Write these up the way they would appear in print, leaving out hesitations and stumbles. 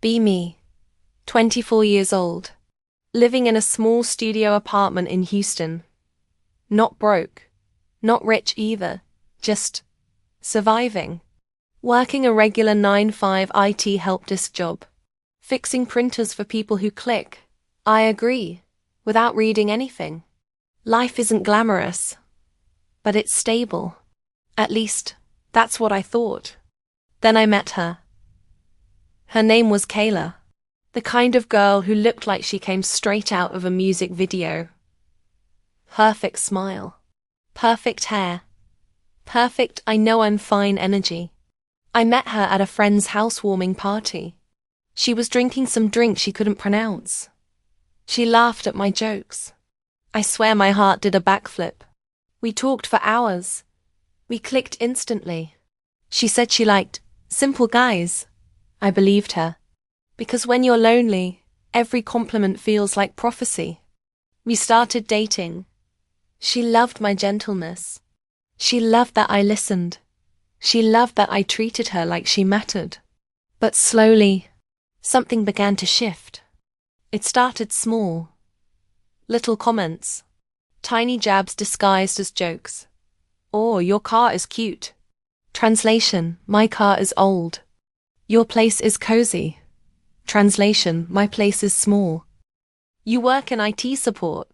Be me, 24 years old, living in a small studio apartment in Houston. Not broke, not rich either, just surviving. Working a regular 9-to-5 IT help desk job. Fixing printers for people who click, I agree, without reading anything. Life isn't glamorous, but it's stable. At least, that's what I thought. Then I met her. Her name was Kayla, the kind of girl who looked like she came straight out of a music video. Perfect smile, perfect hair, perfect I know I'm fine energy. I met her at a friend's housewarming party. She was drinking some drink she couldn't pronounce. She laughed at my jokes. I swear my heart did a backflip. We talked for hours. We clicked instantly. She said she liked simple guys. I believed her. Because when you're lonely, every compliment feels like prophecy. We started dating. She loved my gentleness. She loved that I listened. She loved that I treated her like she mattered. But slowly, something began to shift. It started small. Little comments. Tiny jabs disguised as jokes. Oh, your car is cute. Translation, my car is old. Your place is cozy. Translation, my place is small. You work in IT support.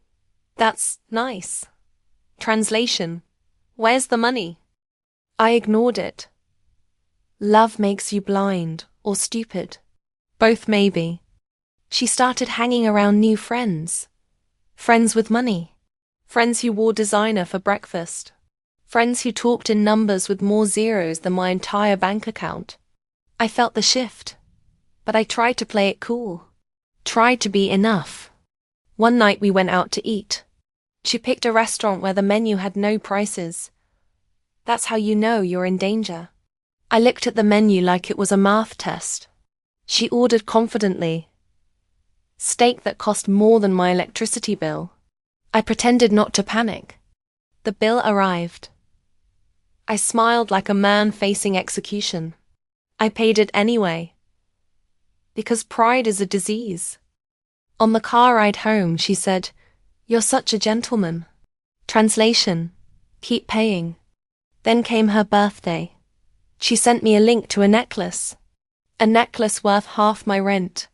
That's nice. Translation, where's the money? I ignored it. Love makes you blind or stupid. Both maybe. She started hanging around new friends. Friends with money. Friends who wore designer for breakfast. Friends who talked in numbers with more zeros than my entire bank account. I felt the shift, but I tried to play it cool. Tried to be enough. One night we went out to eat. She picked a restaurant where the menu had no prices. That's how you know you're in danger. I looked at the menu like it was a math test. She ordered confidently. Steak that cost more than my electricity bill. I pretended not to panic. The bill arrived. I smiled like a man facing execution. I paid it anyway. Because pride is a disease. On the car ride home, she said, "You're such a gentleman." Translation, keep paying. Then came her birthday. She sent me a link to a necklace. A necklace worth half my rent.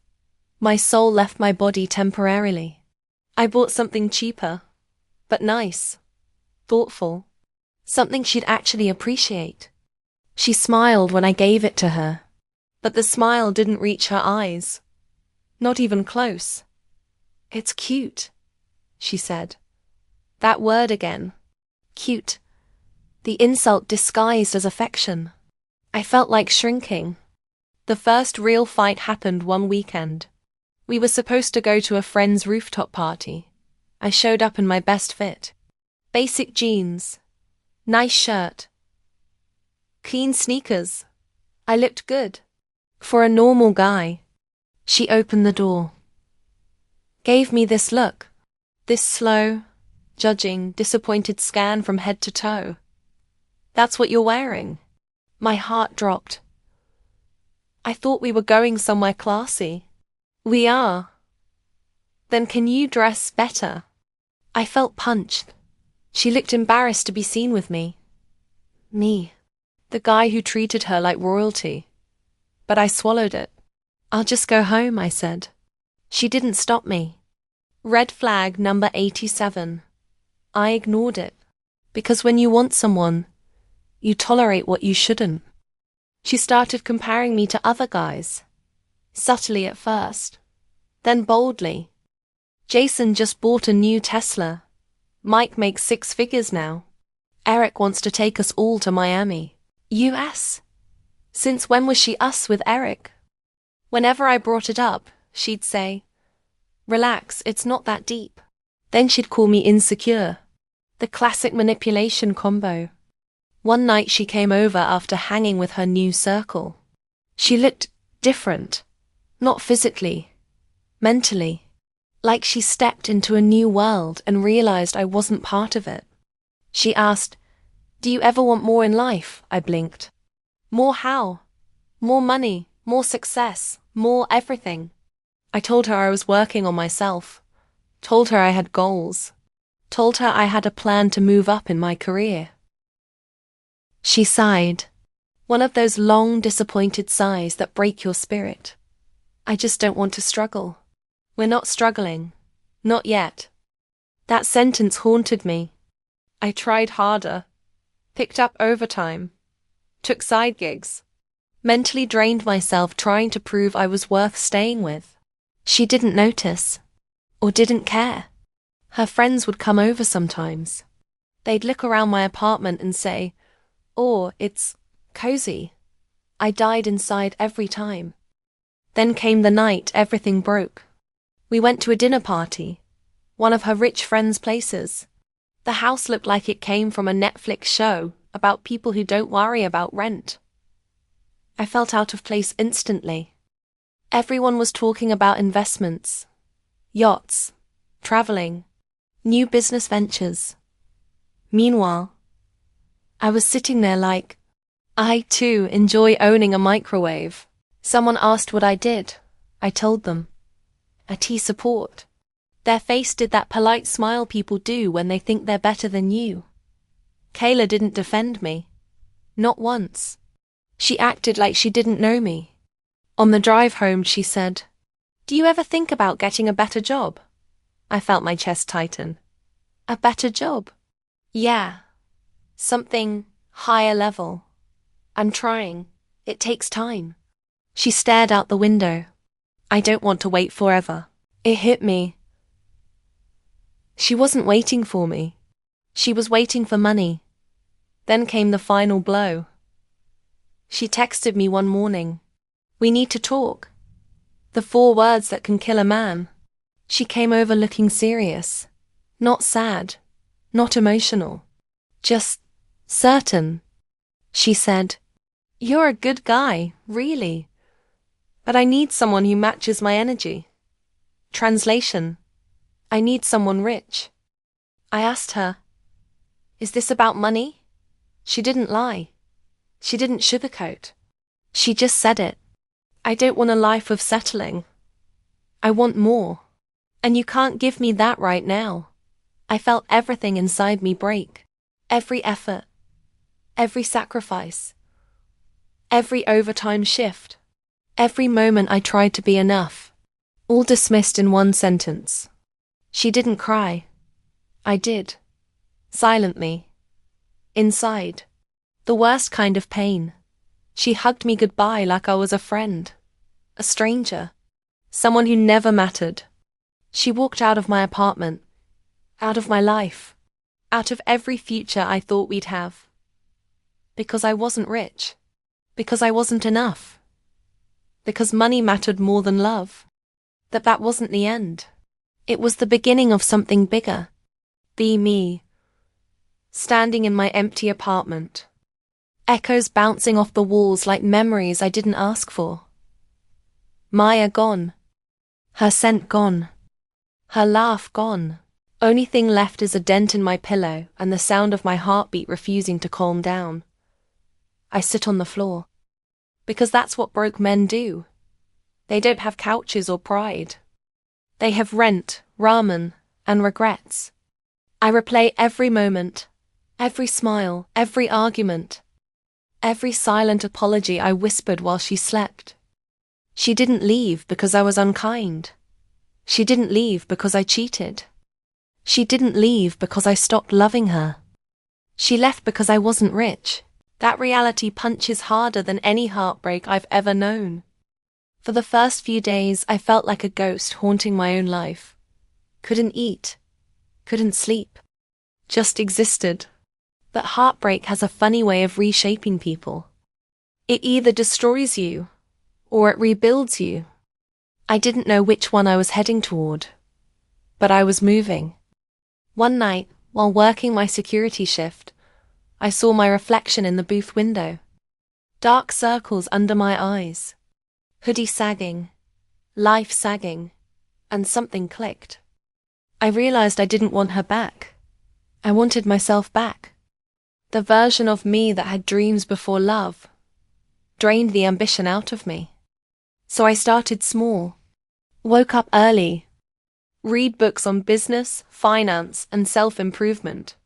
My soul left my body temporarily. I bought something cheaper, but nice, thoughtful, something she'd actually appreciate. She smiled when I gave it to her, but the smile didn't reach her eyes. Not even close. "It's cute," she said. That word again. Cute. The insult disguised as affection. I felt like shrinking. The first real fight happened one weekend. We were supposed to go to a friend's rooftop party. I showed up in my best fit. Basic jeans. Nice shirt. Clean sneakers. I looked good. For a normal guy. She opened the door. Gave me this look. This slow, judging, disappointed scan from head to toe. "That's what you're wearing." My heart dropped. I thought we were going somewhere classy. "We are." "Then can you dress better?" I felt punched. She looked embarrassed to be seen with me. Me, the guy who treated her like royalty. But I swallowed it. "I'll just go home," I said. She didn't stop me. Red flag number 87. I ignored it. Because when you want someone, you tolerate what you shouldn't. She started comparing me to other guys. Subtly at first. Then boldly. "Jason just bought a new Tesla. Mike makes 6 figures now. Eric wants to take us all to Miami. US. Since when was she us with Eric?" Whenever I brought it up, she'd say, "Relax, it's not that deep." Then she'd call me insecure. The classic manipulation combo. One night she came over after hanging with her new circle. She looked different. Not physically. Mentally. Like she stepped into a new world and realized I wasn't part of it. She asked, "Do you ever want more in life?" I blinked. "More how?" "More money, more success, more everything. I told her I was working on myself, told her I had goals, told her I had a plan to move up in my career. She sighed, one of those long, disappointed sighs that break your spirit. I just don't want to struggle. We're not struggling. Not yet. That sentence haunted me. I tried harder, picked up overtime, took side gigs, mentally drained myself trying to prove I was worth staying with. She didn't notice, or didn't care. Her friends would come over sometimes. They'd look around my apartment and say, "Oh, it's cozy." I died inside every time. Then came the night everything broke. We went to a dinner party, one of her rich friends' places. The house looked like it came from a Netflix show about people who don't worry about rent. I felt out of place instantly. Everyone was talking about investments, yachts, traveling, new business ventures. Meanwhile, I was sitting there like, I too enjoy owning a microwave. Someone asked what I did. I told them. IT support. Their face did that polite smile people do when they think they're better than you. Kayla didn't defend me. Not once. She acted like she didn't know me. On the drive home, she said, "Do you ever think about getting a better job?" I felt my chest tighten. A better job? Yeah. Something higher level. I'm trying. It takes time. She stared out the window. I don't want to wait forever. It hit me. She wasn't waiting for me. She was waiting for money. Then came the final blow. She texted me one morning. "We need to talk." The 4 words that can kill a man. She came over looking serious. Not sad. Not emotional. Just certain. She said, "You're a good guy, really. But I need someone who matches my energy." Translation: I need someone rich. I asked her, "Is this about money?" She didn't lie. She didn't sugarcoat. She just said it. I don't want a life of settling. I want more. And you can't give me that right now. I felt everything inside me break. Every effort. Every sacrifice. Every overtime shift. Every moment I tried to be enough. All dismissed in one sentence. She didn't cry. I did. Silently. Inside. The worst kind of pain. She hugged me goodbye like I was a friend. A stranger. Someone who never mattered. She walked out of my apartment. Out of my life. Out of every future I thought we'd have. Because I wasn't rich. Because I wasn't enough. Because money mattered more than love. That wasn't the end. It was the beginning of something bigger. Be me. Standing in my empty apartment. Echoes bouncing off the walls like memories I didn't ask for. Maya gone. Her scent gone. Her laugh gone. Only thing left is a dent in my pillow and the sound of my heartbeat refusing to calm down. I sit on the floor. Because that's what broke men do. They don't have couches or pride. They have rent, ramen, and regrets. I replay every moment, every smile, every argument, every silent apology I whispered while she slept. She didn't leave because I was unkind. She didn't leave because I cheated. She didn't leave because I stopped loving her. She left because I wasn't rich. That reality punches harder than any heartbreak I've ever known. For the first few days, I felt like a ghost haunting my own life. Couldn't eat. Couldn't sleep. Just existed. But heartbreak has a funny way of reshaping people. It either destroys you, or it rebuilds you. I didn't know which one I was heading toward. But I was moving. One night, while working my security shift, I saw my reflection in the booth window. Dark circles under my eyes. Hoodie sagging. Life sagging. And something clicked. I realized I didn't want her back. I wanted myself back. The version of me that had dreams before love. Drained the ambition out of me. So I started small. Woke up early. Read books on business, finance, and self-improvement.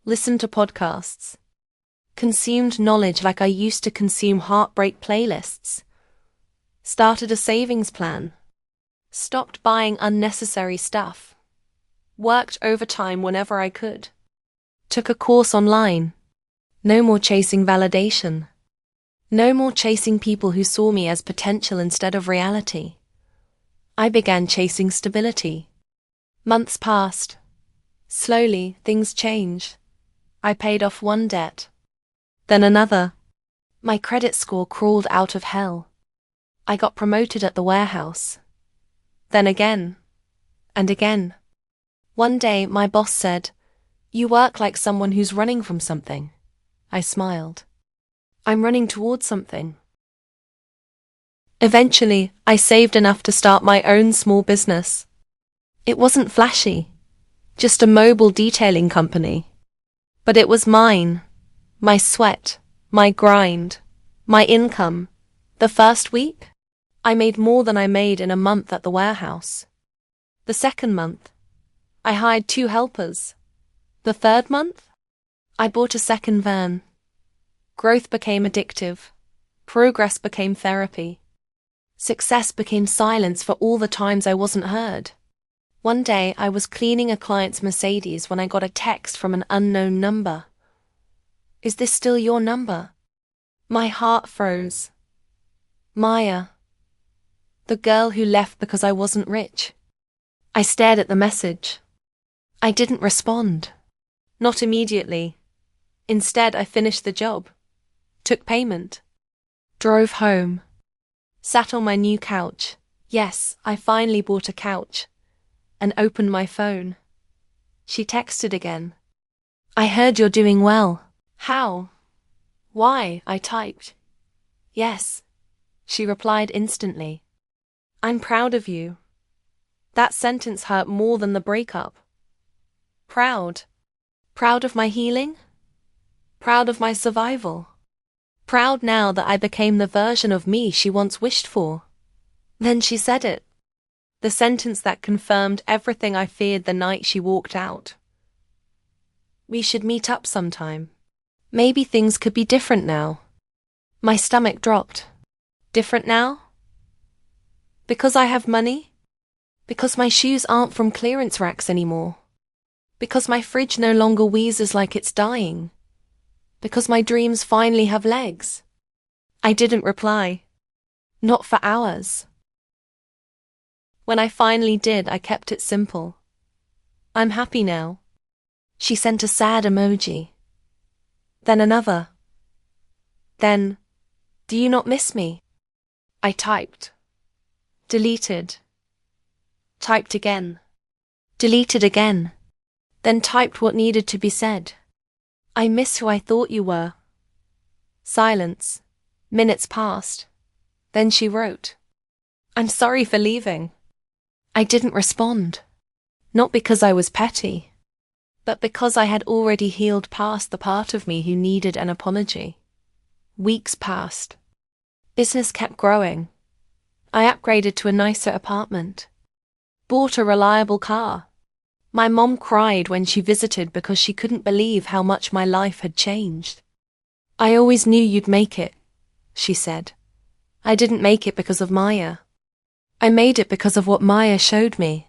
Listened to podcasts. Consumed knowledge like I used to consume heartbreak playlists. Started a savings plan. Stopped buying unnecessary stuff. Worked overtime whenever I could. Took a course online. No more chasing validation. No more chasing people who saw me as potential instead of reality. I began chasing stability. Months passed. Slowly, things changed. I paid off one debt. Then another. My credit score crawled out of hell. I got promoted at the warehouse. Then again. And again. One day, my boss said, "You work like someone who's running from something." I smiled. I'm running towards something. Eventually, I saved enough to start my own small business. It wasn't flashy, just a mobile detailing company. But it was mine, my sweat, my grind, my income. The first week, I made more than I made in a month at the warehouse. The second month, I hired 2 helpers. The third month, I bought a second van. Growth became addictive. Progress became therapy. Success became silence for all the times I wasn't heard. One day, I was cleaning a client's Mercedes when I got a text from an unknown number. "Is this still your number?" My heart froze. Maya. The girl who left because I wasn't rich. I stared at the message. I didn't respond. Not immediately. Instead, I finished the job. Took payment. Drove home. Sat on my new couch. Yes, I finally bought a couch. And opened my phone. She texted again. "I heard you're doing well." "How? Why?" I typed. "Yes." She replied instantly. "I'm proud of you." That sentence hurt more than the breakup. Proud. Proud of my healing? Proud of my survival? Proud now that I became the version of me she once wished for. Then she said it. The sentence that confirmed everything I feared the night she walked out. "We should meet up sometime. Maybe things could be different now." My stomach dropped. Different now? Because I have money? Because my shoes aren't from clearance racks anymore? Because my fridge no longer wheezes like it's dying? Because my dreams finally have legs? I didn't reply. Not for hours. When I finally did, I kept it simple. "I'm happy now." She sent a sad emoji. Then another. Then, "Do you not miss me?" I typed. Deleted. Typed again. Deleted again. Then typed what needed to be said. "I miss who I thought you were." Silence. Minutes passed. Then she wrote, "I'm sorry for leaving." I didn't respond. Not because I was petty, but because I had already healed past the part of me who needed an apology. Weeks passed. Business kept growing. I upgraded to a nicer apartment. Bought a reliable car. My mom cried when she visited because she couldn't believe how much my life had changed. "I always knew you'd make it," she said. "I didn't make it because of Maya. I made it because of what Maya showed me.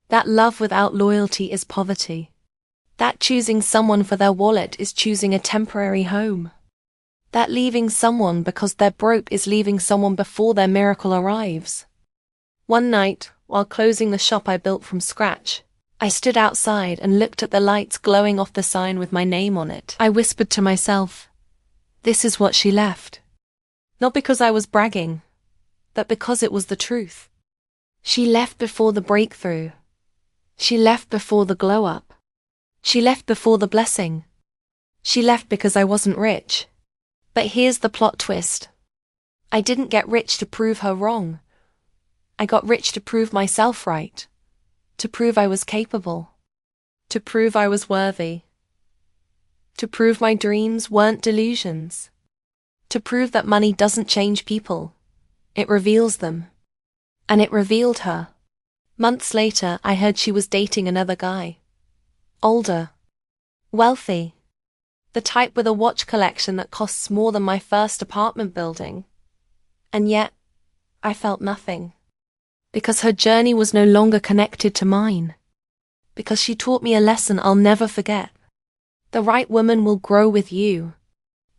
That love without loyalty is poverty. That choosing someone for their wallet is choosing a temporary home. That leaving someone because they're broke is leaving someone before their miracle arrives." One night, while closing the shop I built from scratch, I stood outside and looked at the lights glowing off the sign with my name on it. I whispered to myself, "This is what she left." Not because I was bragging, but because it was the truth. She left before the breakthrough. She left before the glow-up. She left before the blessing. She left because I wasn't rich. But here's the plot twist. I didn't get rich to prove her wrong. I got rich to prove myself right. To prove I was capable. To prove I was worthy. To prove my dreams weren't delusions. To prove that money doesn't change people. It reveals them. And it revealed her. Months later, I heard she was dating another guy. Older. Wealthy. The type with a watch collection that costs more than my first apartment building. And yet, I felt nothing. Because her journey was no longer connected to mine. Because she taught me a lesson I'll never forget. The right woman will grow with you.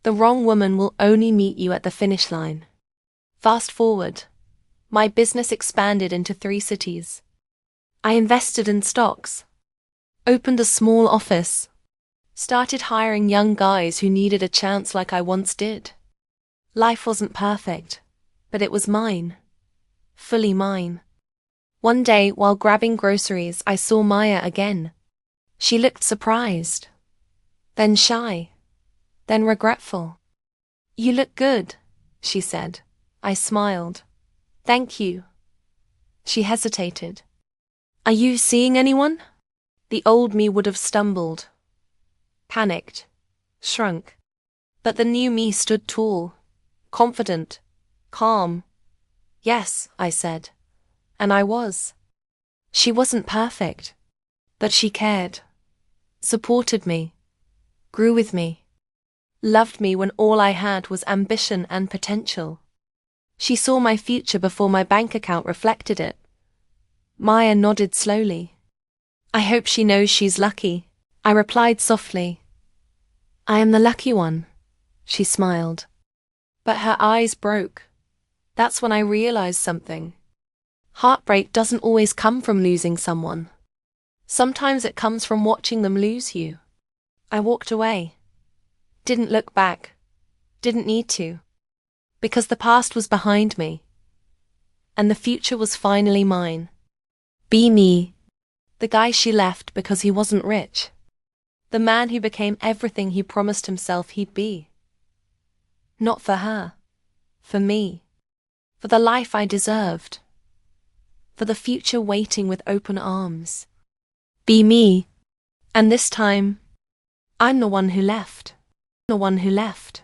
The wrong woman will only meet you at the finish line. Fast forward. My business expanded into 3 cities. I invested in stocks. Opened a small office. Started hiring young guys who needed a chance like I once did. Life wasn't perfect, but it was mine. Fully mine. One day, while grabbing groceries, I saw Maya again. She looked surprised. Then shy. Then regretful. "You look good," she said. I smiled. "Thank you." She hesitated. "Are you seeing anyone?" The old me would have stumbled. Panicked. Shrunk. But the new me stood tall. Confident. Calm. "Yes," I said. And I was. She wasn't perfect. But she cared. Supported me. Grew with me. Loved me when all I had was ambition and potential. She saw my future before my bank account reflected it. Maya nodded slowly. "I hope she knows she's lucky," I replied softly. "I am the lucky one," she smiled. But her eyes broke. That's when I realized something. Heartbreak doesn't always come from losing someone. Sometimes it comes from watching them lose you. I walked away. Didn't look back. Didn't need to. Because the past was behind me. And the future was finally mine. Be me. The guy she left because he wasn't rich. The man who became everything he promised himself he'd be. Not for her. For me. For the life I deserved. For the future waiting with open arms. Be me. And this time, I'm the one who left. The one who left.